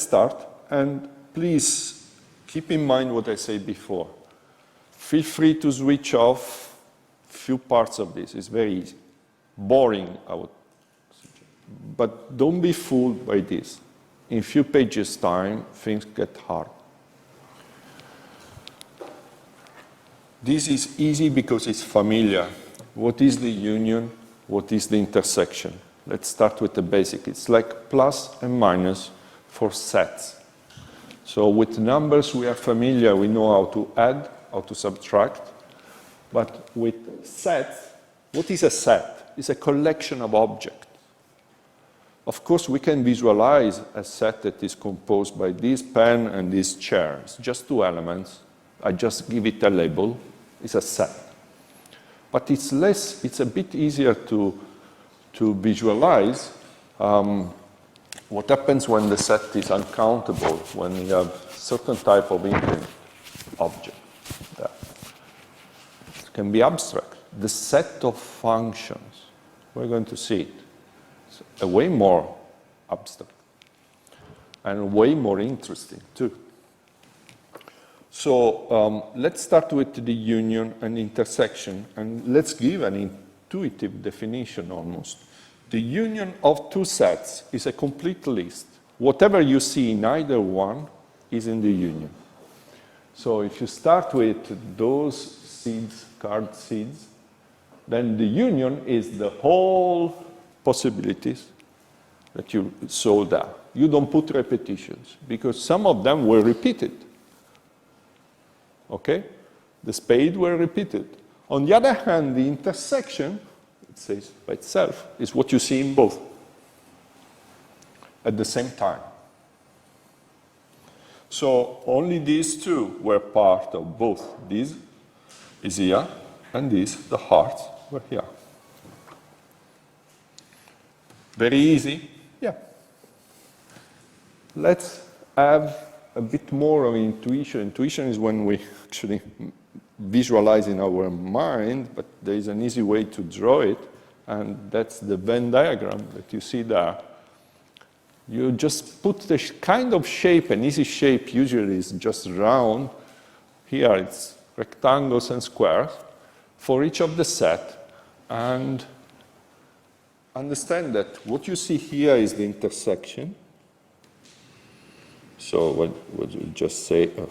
start, and please keep in mind what I said before. Feel free to switch off few parts of this. It's very easy. Boring, I would suggest. But don't be fooled by this. In a few pages' time, things get hard. This is easy because it's familiar. What is the union? What is the intersection? Let's start with the basic. It's like plus and minus for sets. So with numbers we are familiar, we know how to add, how to subtract. But with sets, what is a set? It's a collection of objects. Of course, we can visualize a set that is composed by this pen and this chair. It's just two elements. I just give it a label. It's a set. But it's a bit easier to visualize what happens when the set is uncountable, when you have certain type of infinite object. It can be abstract. The set of functions, we're going to see it. It's a way more abstract and way more interesting too. So let's start with the union and intersection, and let's give an intuitive definition almost. The union of two sets is a complete list. Whatever you see in either one is in the union. So if you start with those seeds, card seeds, then the union is the whole possibilities that you saw there. You don't put repetitions, because some of them were repeated. Okay? The spade were repeated. On the other hand, the intersection, it says by itself, is what you see in both at the same time. So only these two were part of both. This is here, and this, the hearts, were here. Very easy? Yeah. Let's have a bit more of intuition. Intuition is when we actually visualize in our mind, but there is an easy way to draw it, and that's the Venn diagram that you see there. You just put the kind of shape, an easy shape usually is just round. Here it's rectangles and squares for each of the set, and understand that what you see here is the intersection. So what would you just say? Oh,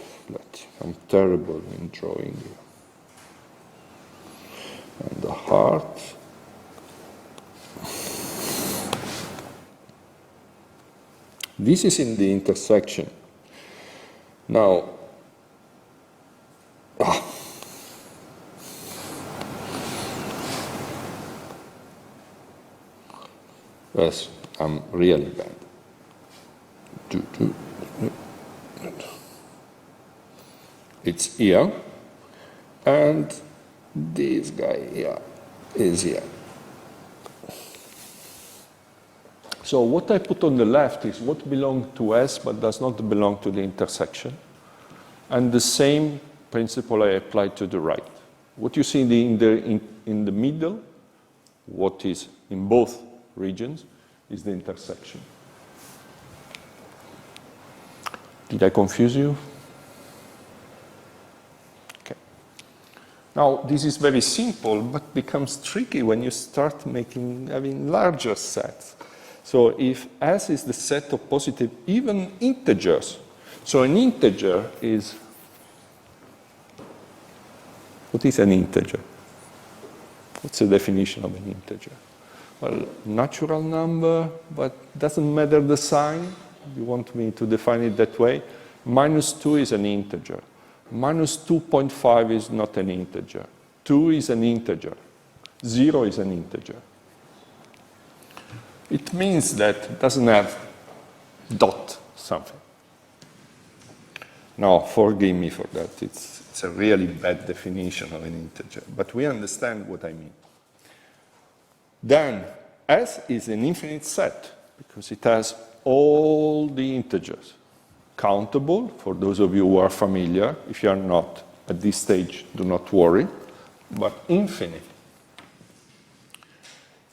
I'm terrible in drawing here. And the heart. This is in the intersection. Now, yes, I'm really bad. It's here, and this guy here is here. So what I put on the left is what belongs to S but does not belong to the intersection. And the same principle I apply to the right. What you see in the middle, what is in both regions, is the intersection. Did I confuse you? Okay. Now, this is very simple, but becomes tricky when you start having larger sets. So if S is the set of positive, even integers, so an integer is, what is an integer? What's the definition of an integer? Well, natural number, but doesn't matter the sign. You want me to define it that way? -2 is an integer. -2.5 is not an integer. 2 is an integer. 0 is an integer. It means that it doesn't have dot something. Now, forgive me for that. It's a really bad definition of an integer, but we understand what I mean. Then, S is an infinite set, because it has all the integers. Countable, for those of you who are familiar. If you are not at this stage, do not worry. But infinite.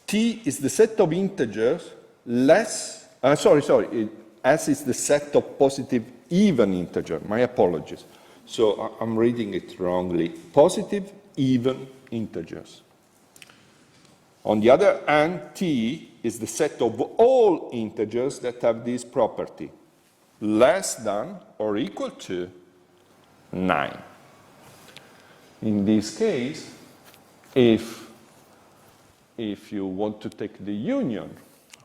T is the set of integers less, S is the set of positive even integer. My apologies. So I'm reading it wrongly. Positive even integers. On the other hand, T is the set of all integers that have this property, less than or equal to 9. In this case, if you want to take the union,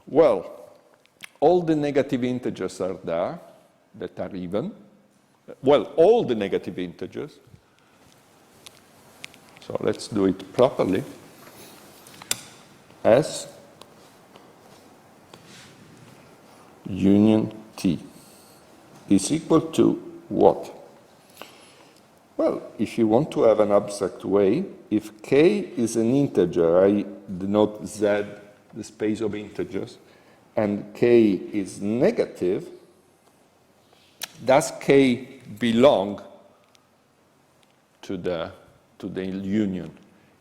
well, all the negative integers are there that are even. Well, all the negative integers. So let's do it properly. S union T is equal to what? Well, if you want to have an abstract way, if K is an integer, I denote Z, the space of integers, and K is negative, does K belong to the union?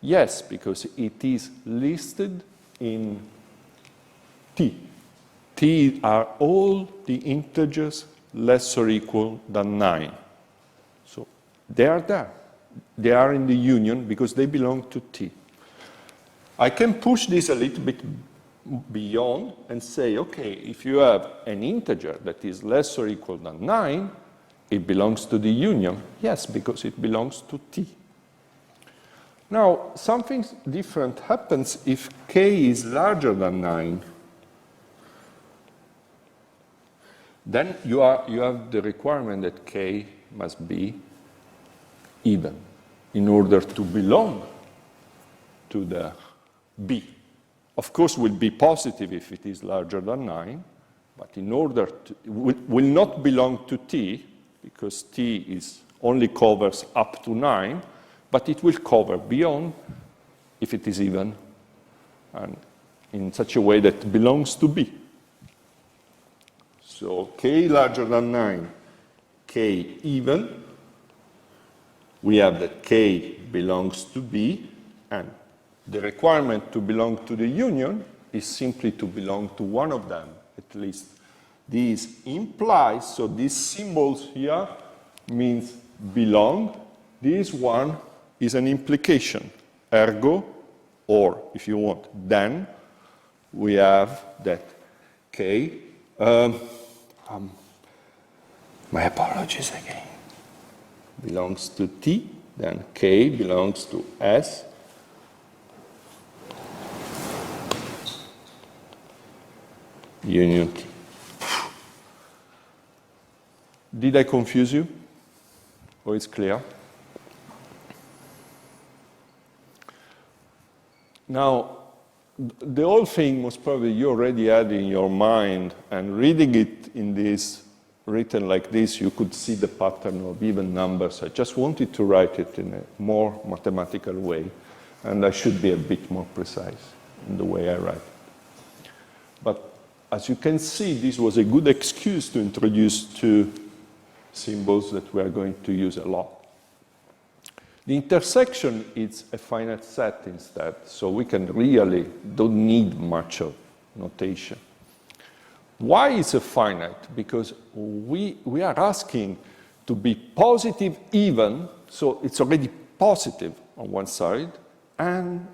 Yes, because it is listed in T. T are all the integers less or equal than 9. So they are there. They are in the union because they belong to T. I can push this a little bit beyond and say, okay, if you have an integer that is less or equal than 9, it belongs to the union. Yes, because it belongs to T. Now, something different happens if K is larger than 9. Then you have the requirement that K must be even in order to belong to the B. Of course, will be positive if it is larger than 9, but in order to, will not belong to T, because T is only covers up to 9, but it will cover beyond if it is even, and in such a way that belongs to B. So K larger than 9, K even, we have that K belongs to B, and the requirement to belong to the union is simply to belong to one of them, at least. This implies, so these symbols here means belong. This one is an implication, ergo, or if you want, then we have that K. My apologies again. Belongs to T, then K belongs to S. Union T. Did I confuse you? Or it's clear? Now, the whole thing most probably you already had in your mind, and reading it in this, written like this, you could see the pattern of even numbers. I just wanted to write it in a more mathematical way, and I should be a bit more precise in the way I write. But as you can see, this was a good excuse to introduce two symbols that we are going to use a lot. The intersection is a finite set instead, so we can really don't need much of notation. Why is it finite? Because we are asking to be positive even, so it's already positive on one side, and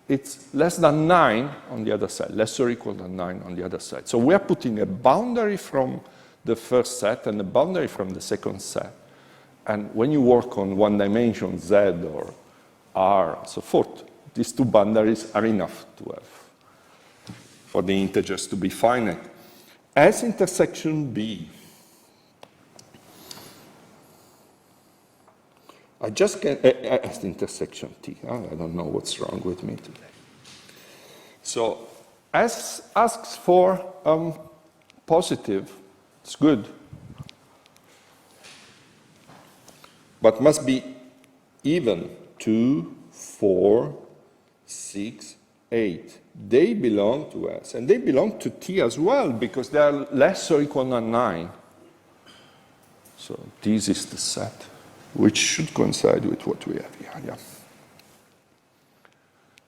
it's less than 9 on the other side, less or equal than 9 on the other side. So we are putting a boundary from the first set and a boundary from the second set. And when you work on one dimension, Z or R, and so forth, these two boundaries are enough to have for the integers to be finite. S intersection B. I just can, S intersection T. I don't know what's wrong with me today. So S asks for positive. It's good. But must be even. 2, 4, 6, 8. They belong to S. And they belong to T as well, because they are less or equal than 9. So this is the set, which should coincide with what we have here. Yeah.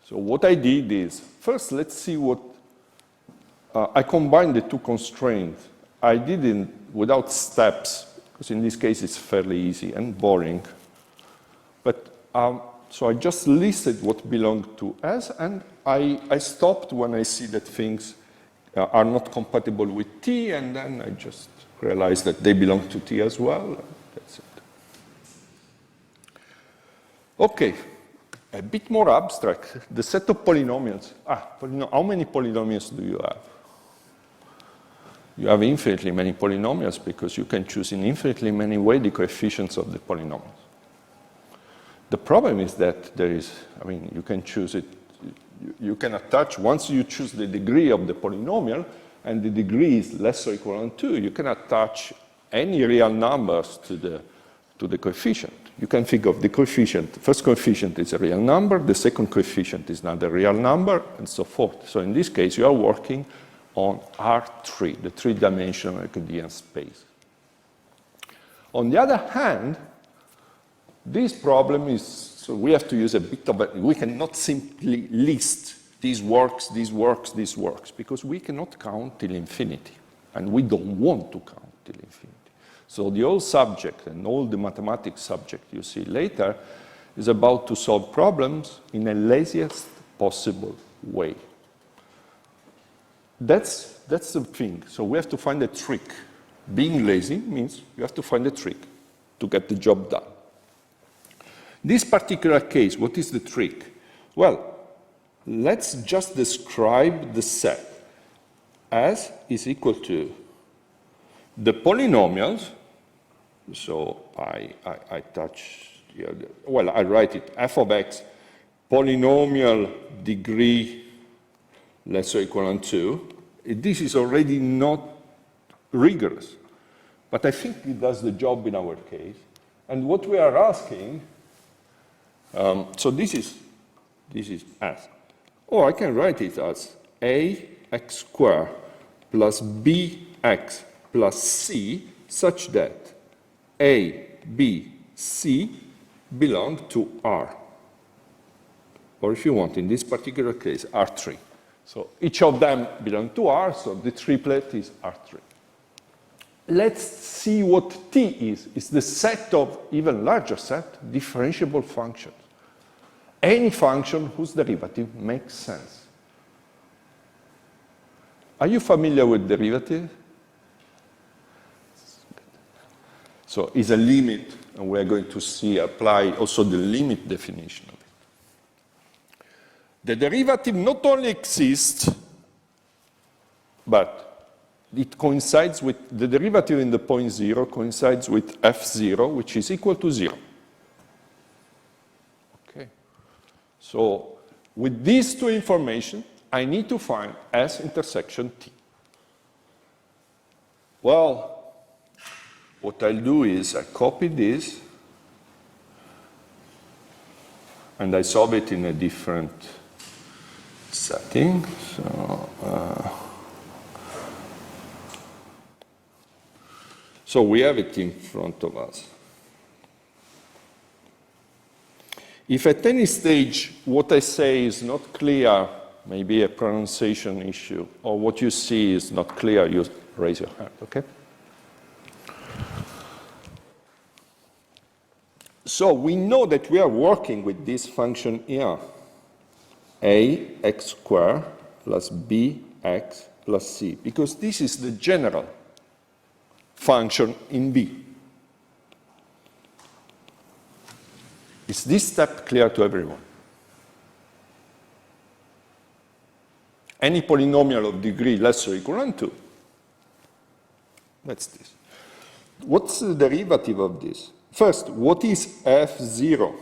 So what I did is, first let's see what, I combined the two constraints. I did it without steps, because in this case it's fairly easy and boring. But so I just listed what belonged to S, and I stopped when I see that things are not compatible with T, and then I just realized that they belong to T as well. That's it. Okay, a bit more abstract. The set of polynomials. How many polynomials do you have? You have infinitely many polynomials because you can choose in infinitely many ways the coefficients of the polynomials. The problem is that there is, you can choose it, you can attach, once you choose the degree of the polynomial, and the degree is less or equal to 2, you can attach any real numbers to the coefficient. You can think of the coefficient, the first coefficient is a real number, the second coefficient is not a real number, and so forth. So in this case, you are working on R3, the three-dimensional Euclidean space. On the other hand, this problem is, so we have to use a bit of we cannot simply list this works, this works, this works, because we cannot count till infinity, and we don't want to count till infinity. So the whole subject and all the mathematics subject you see later is about to solve problems in the laziest possible way. That's the thing. So we have to find a trick. Being lazy means you have to find a trick to get the job done. This particular case, what is the trick? Well, let's just describe the set. S is equal to the polynomials. So I touch here. Well, I write it f of x, polynomial degree less or equal to 2. This is already not rigorous, but I think it does the job in our case. And what we are asking, so this is S. Or I can write it as ax squared plus bx plus c, such that a, b, c belong to R. Or if you want, in this particular case, R3. So each of them belong to R, so the triplet is R3. Let's see what T is. It's the set of, even larger set, differentiable functions. Any function whose derivative makes sense. Are you familiar with derivative? So it's a limit, and we're going to see apply also the limit definition of it. The derivative not only exists, but it coincides with, the derivative in the point 0 coincides with f0, which is equal to 0. Okay. So with these two information, I need to find S intersection T. Well, what I'll do is I copy this, and I solve it in a different setting. So we have it in front of us. If at any stage what I say is not clear, maybe a pronunciation issue, or what you see is not clear, you raise your hand, okay? So we know that we are working with this function here, ax squared plus bx plus c, because this is the general function in B. Is this step clear to everyone? Any polynomial of degree less or equal to 2. That's this. What's the derivative of this? First, what is f0?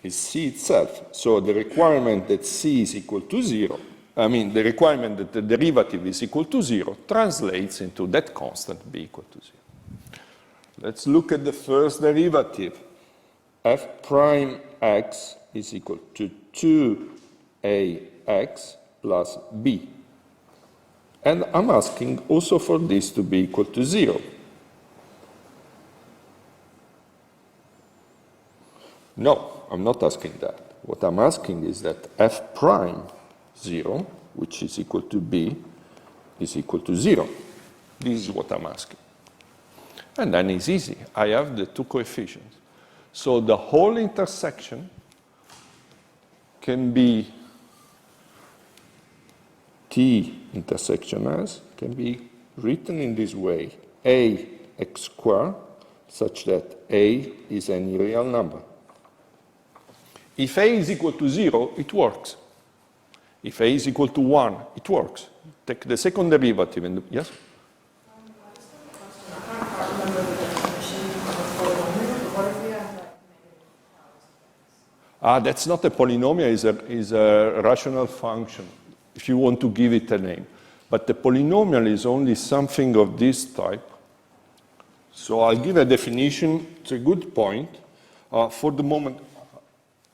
Is c itself. So the requirement that c is equal to 0, the requirement that the derivative is equal to 0 translates into that constant b equal to 0. Let's look at the first derivative. F prime x is equal to 2ax plus b. And I'm asking also for this to be equal to 0. No, I'm not asking that. What I'm asking is that f prime 0, which is equal to b, is equal to 0. This is what I'm asking. And then it's easy. I have the two coefficients. So the whole intersection can be T intersection S can be written in this way, A x squared, such that A is any real number. If A is equal to 0, it works. If A is equal to 1, it works. Take the second derivative and yes? I can't quite remember the definition of a polynomial, but what if we have like negative powers? That's not a polynomial, it's a rational function, if you want to give it a name. But the polynomial is only something of this type. So I'll give a definition. It's a good point. For the moment,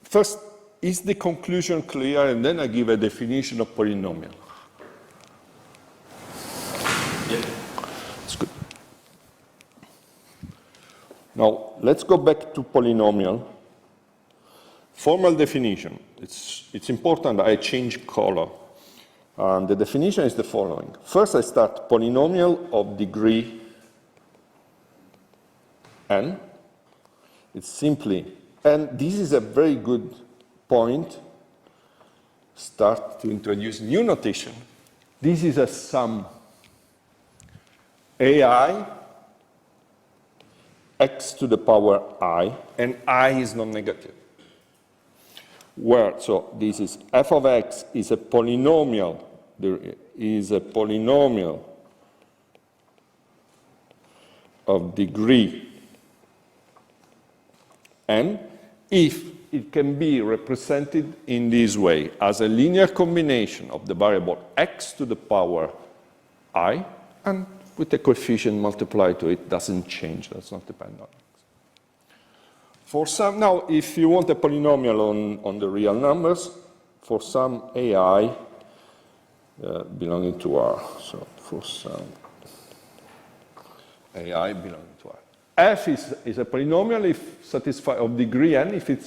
first, is the conclusion clear? And then I give a definition of polynomial. Yeah. That's good. Now, let's go back to polynomial. Formal definition. It's important I change color. The definition is the following. First, I start polynomial of degree n. It's simply, and this is a very good point, start to introduce new notation. This is a sum. AI x to the power I, and I is non-negative. Where, so this is f of x is a polynomial. There is a polynomial of degree n if it can be represented in this way as a linear combination of the variable x to the power I and with a coefficient multiplied to it doesn't change, does not depend on x. For some, now if you want a polynomial on the real numbers, for some AI belonging to R, so for some AI belonging to R. F is a polynomial if of degree n, if it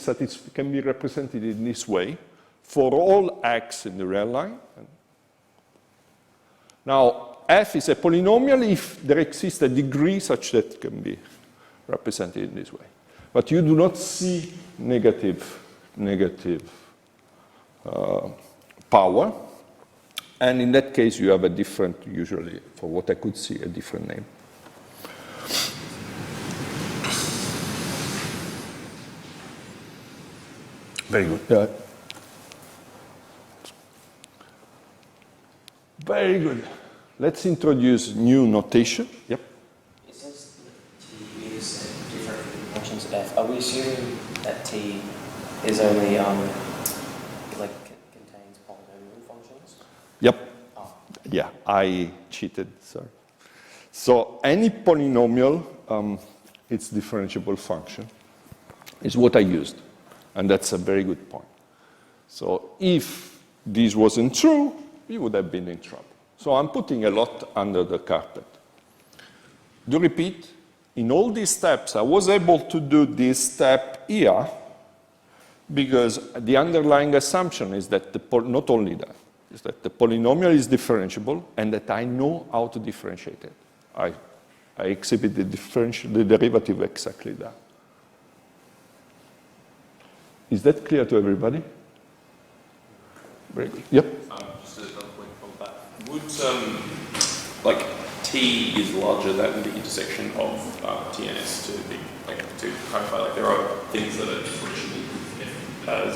can be represented in this way for all x in the real line. Now, F is a polynomial if there exists a degree such that it can be represented in this way. But you do not see negative power. And in that case, you have a different, usually, for what I could see, a different name. Very good. Very good. Let's introduce new notation. Yep. It says that T is different functions of F. Are we assuming that T is only contains polynomial functions? Yep. Oh. Yeah, I cheated, sorry. So any polynomial, its differentiable function, is what I used. And that's a very good point. So if this wasn't true, we would have been in trouble. So I'm putting a lot under the carpet. Do repeat, in all these steps, I was able to do this step here because the underlying assumption is that, not only that, is that the polynomial is differentiable and that I know how to differentiate it. I exhibit the derivative exactly that. Is that clear to everybody? Very good. Yep. Just another point from that. Would, T is larger than the intersection of T and S to be, to clarify, there are things that are differentially if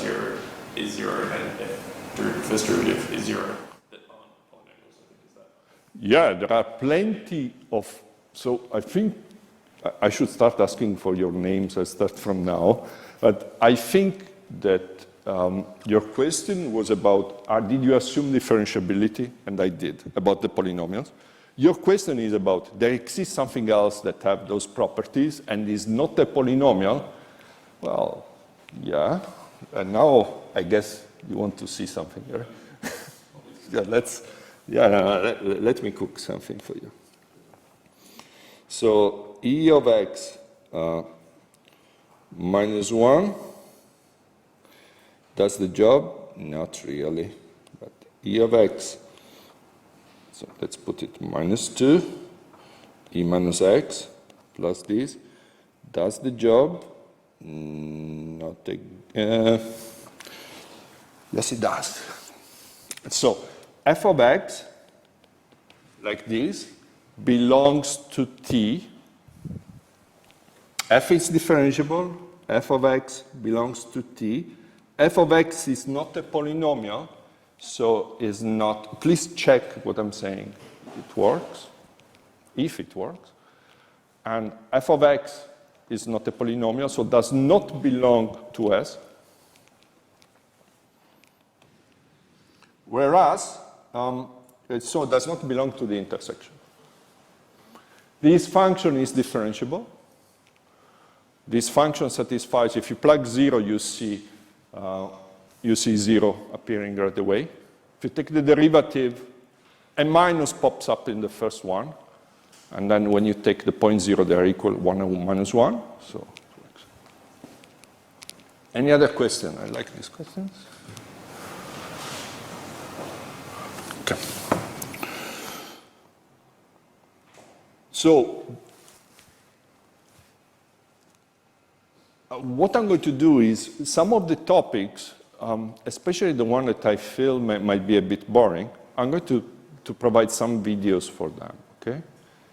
0 is 0 and if first derivative is 0 that aren't polynomials, I think, is that? Yeah, there are plenty of, so I think I should start asking for your names. I start from now. But I think that your question was about, did you assume differentiability? And I did, about the polynomials. Your question is about, there exists something else that have those properties and is not a polynomial? Well, yeah. And now, I guess you want to see something here. Let me cook something for you. So, E of x minus 1 does the job? Not really, but E of x, so let's put it minus 2, e minus x plus this, does the job. Not yes, it does. So f of x, like this, belongs to t. F is differentiable. F of x belongs to t. F of x is not a polynomial, so is not. Please check what I'm saying. It works, if it works. And f of x is not a polynomial, so does not belong to S. Whereas, so it does not belong to the intersection. This function is differentiable. This function satisfies, if you plug 0, you see 0 appearing right away. If you take the derivative, a minus pops up in the first one. And then when you take the point 0, they are equal 1 and minus 1. So, any other question? I like these questions. Okay. So, what I'm going to do is some of the topics, especially the one that I feel might be a bit boring, I'm going to provide some videos for them, okay?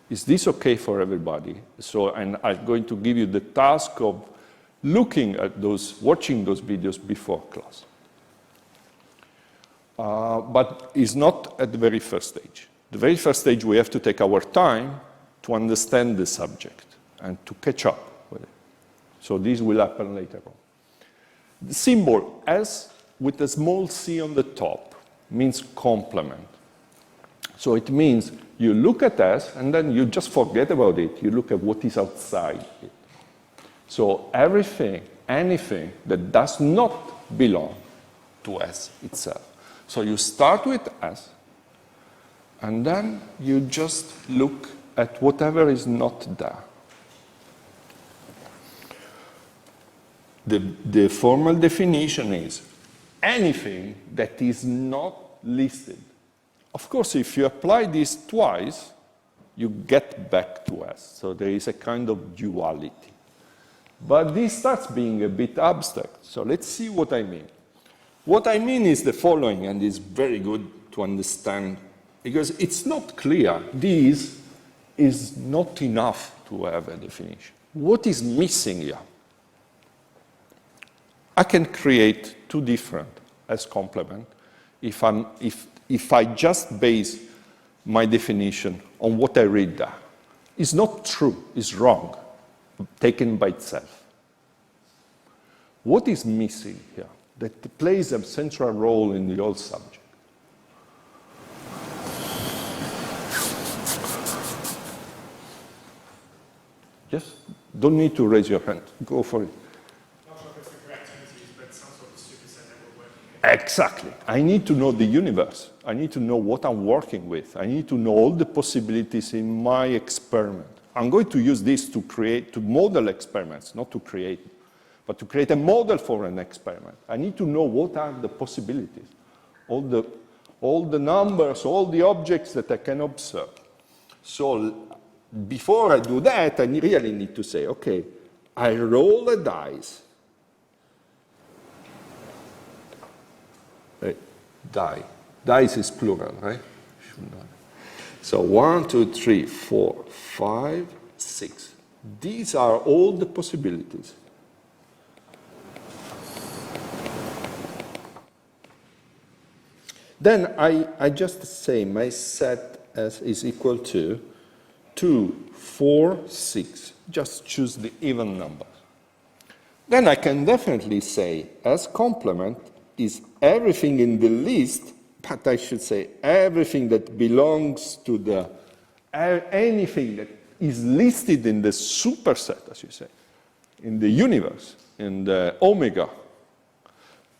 Is this okay for everybody? So, and I'm going to give you the task of looking at those, watching those videos before class. But it's not at the very first stage. The very first stage, we have to take our time to understand the subject and to catch up with it. So this will happen later on. The symbol S with a small c on the top means complement. So it means you look at S and then you just forget about it. You look at what is outside it. So everything, anything that does not belong to S itself. So you start with S and then you just look at whatever is not there. The formal definition is anything that is not listed. Of course, if you apply this twice, you get back to S. So there is a kind of duality. But this starts being a bit abstract. So let's see what I mean. What I mean is the following, and it's very good to understand, because it's not clear. This is not enough to have a definition. What is missing here? I can create two different as complement if I just base my definition on what I read there. It's not true, it's wrong, taken by itself. What is missing here that plays a central role in the whole subject? Yes? Don't need to raise your hand. Go for it. Exactly. I need to know the universe. I need to know what I'm working with. I need to know all the possibilities in my experiment. I'm going to use this to model experiments, not to create, but to create a model for an experiment. I need to know what are the possibilities, all the numbers, all the objects that I can observe. So before I do that, I really need to say, okay, I roll a dice. Dice is plural, right? So 1, 2, 3, 4, 5, 6. These are all the possibilities. Then I just say my set as is equal to 2, 4, 6. Just choose the even numbers. Then I can definitely say as complement is everything in the list, but I should say everything that belongs to the, anything that is listed in the superset, as you say, in the universe, in the omega,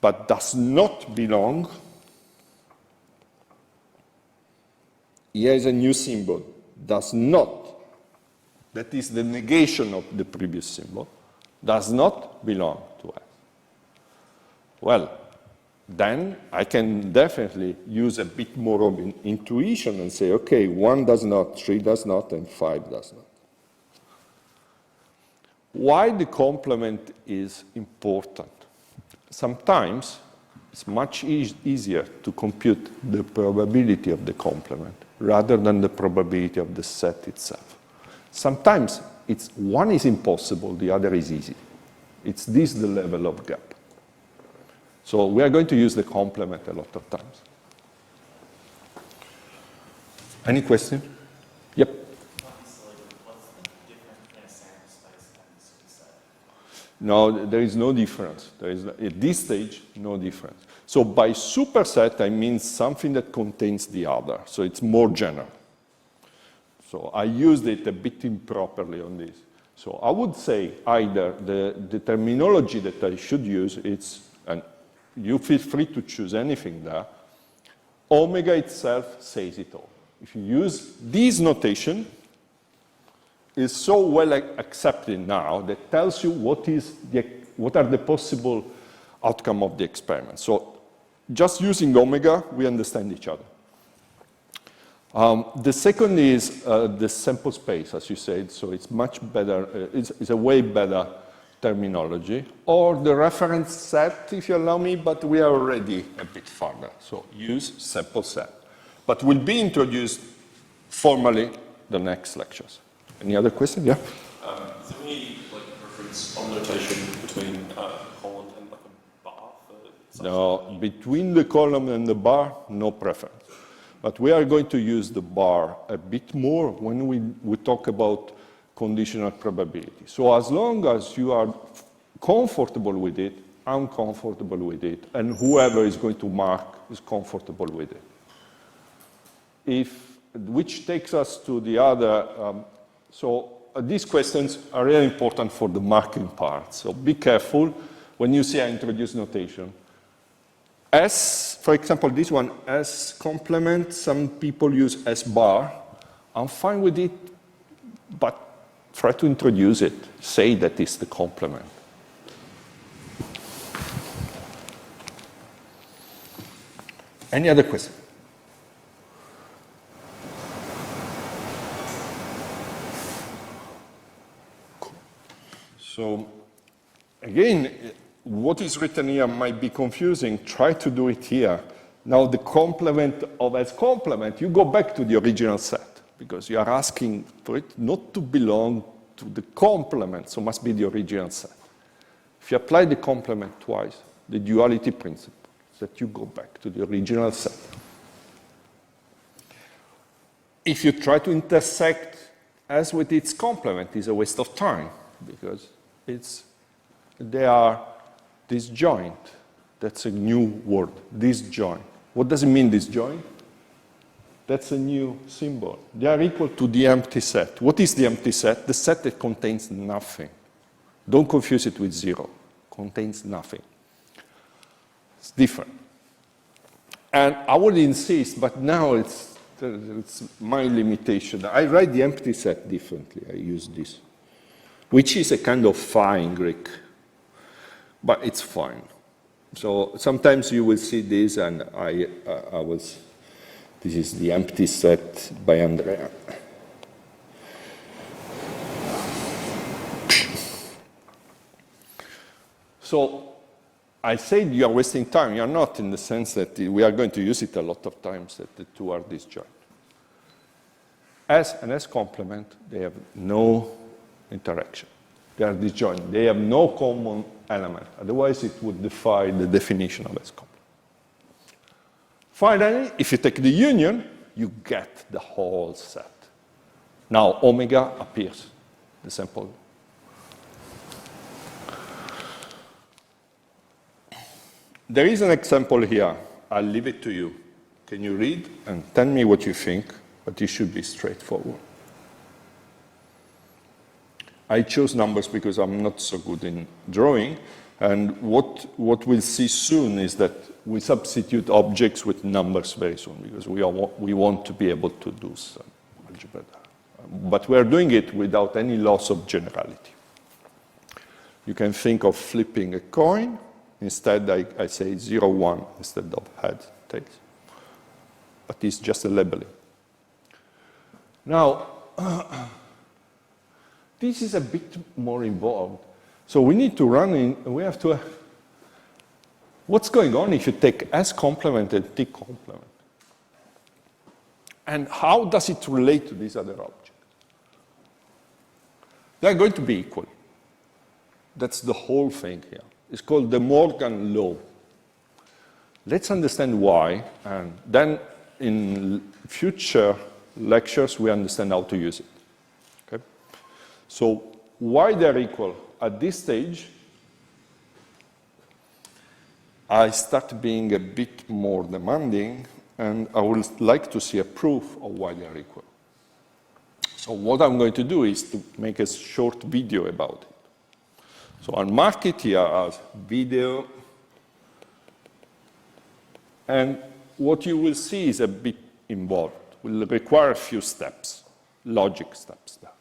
but does not belong. Here is a new symbol, does not, that is the negation of the previous symbol, does not belong to S. Well, then I can definitely use a bit more of intuition and say, okay, 1 does not, 3 does not, and 5 does not. Why the complement is important? Sometimes it's much easier to compute the probability of the complement rather than the probability of the set itself. Sometimes one is impossible, the other is easy. It's this the level of gap. So we are going to use the complement a lot of times. Any question? Yep. Obviously, what's the difference between a sample space and a superset? No, there is no difference. There is, at this stage, no difference. So by superset, I mean something that contains the other. So it's more general. So I used it a bit improperly on this. So I would say either the terminology that I should use, and you feel free to choose anything there, omega itself says it all. If you use this notation, it's so well accepted now that tells you what are the possible outcome of the experiment. So just using omega, we understand each other. The second is the sample space, as you said, so it's much better, it's a way better terminology, or the reference set, if you allow me, but we are already a bit farther, so use sample set. But will be introduced formally the next lectures. Any other question? Yeah? Is there any preference on notation between a column and a bar? No, between the column and the bar, no preference. But we are going to use the bar a bit more when we talk about conditional probability. So as long as you are comfortable with it, I'm comfortable with it, and whoever is going to mark is comfortable with it. Which takes us to the other, these questions are really important for the marking part. So be careful when you see I introduce notation. S, for example, this one, S complement, some people use S bar. I'm fine with it, but try to introduce it. Say that it's the complement. Any other question? Cool. So, again, what is written here might be confusing. Try to do it here. Now, the complement of S complement, you go back to the original set, because you are asking for it not to belong to the complement, so must be the original set. If you apply the complement twice, the duality principle is that you go back to the original set. If you try to intersect S with its complement, it's a waste of time, because they are disjoint. That's a new word, disjoint. What does it mean, disjoint? That's a new symbol. They are equal to the empty set. What is the empty set? The set that contains nothing. Don't confuse it with 0. Contains nothing. It's different. And I would insist, but now it's my limitation. I write the empty set differently. I use this, which is a kind of phi in Greek, but it's fine. So sometimes you will see this, and this is the empty set by Andrea. So I said you are wasting time. You are not, in the sense that we are going to use it a lot of times, that the two are disjoint. S and S complement, they have no interaction. They are disjoint. They have no common element. Otherwise, it would defy the definition of S complement. Finally, if you take the union, you get the whole set. Now, omega appears, the sample. There is an example here. I'll leave it to you. Can you read and tell me what you think? But it should be straightforward. I chose numbers because I'm not so good in drawing. And what we'll see soon is that we substitute objects with numbers very soon, because we want to be able to do some algebra. But we're doing it without any loss of generality. You can think of flipping a coin. Instead, I say 0, 1 instead of head, tails. But it's just a labeling. Now, this is a bit more involved. So we need to run in, we have to, what's going on if you take S complement and T complement? And how does it relate to this other object? They're going to be equal. That's the whole thing here. It's called the Morgan law. Let's understand why, and then in future lectures we understand how to use it. Okay? So why they're equal? At this stage, I start being a bit more demanding, and I would like to see a proof of why they're equal. So what I'm going to do is to make a short video about it. So I'll mark it here as video, and what you will see is a bit involved. It will require a few steps, logic steps there.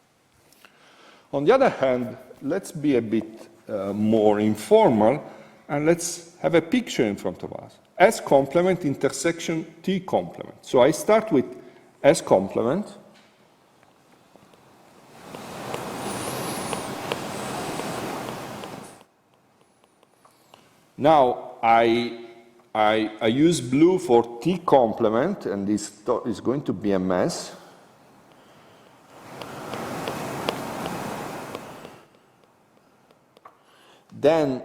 On the other hand, let's be a bit more informal, and let's have a picture in front of us. S complement intersection T complement. So I start with S complement. Now, I use blue for T complement, and this is going to be a mess. Then,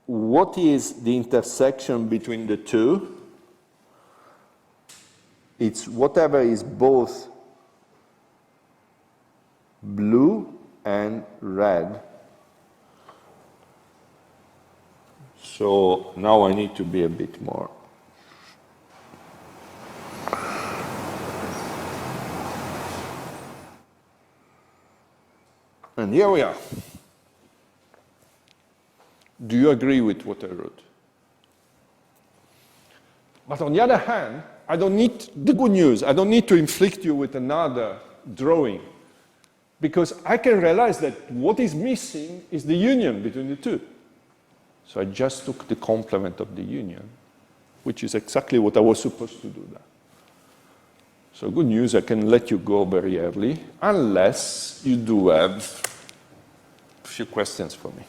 what is the intersection between the two? It's whatever is both blue and red. So now I need to be a bit more. And here we are. Do you agree with what I wrote? But on the other hand, I don't need, the good news, I don't need to inflict you with another drawing, because I can realize that what is missing is the union between the two. So I just took the complement of the union, which is exactly what I was supposed to do there. So good news, I can let you go very early, unless you do have a few questions for me.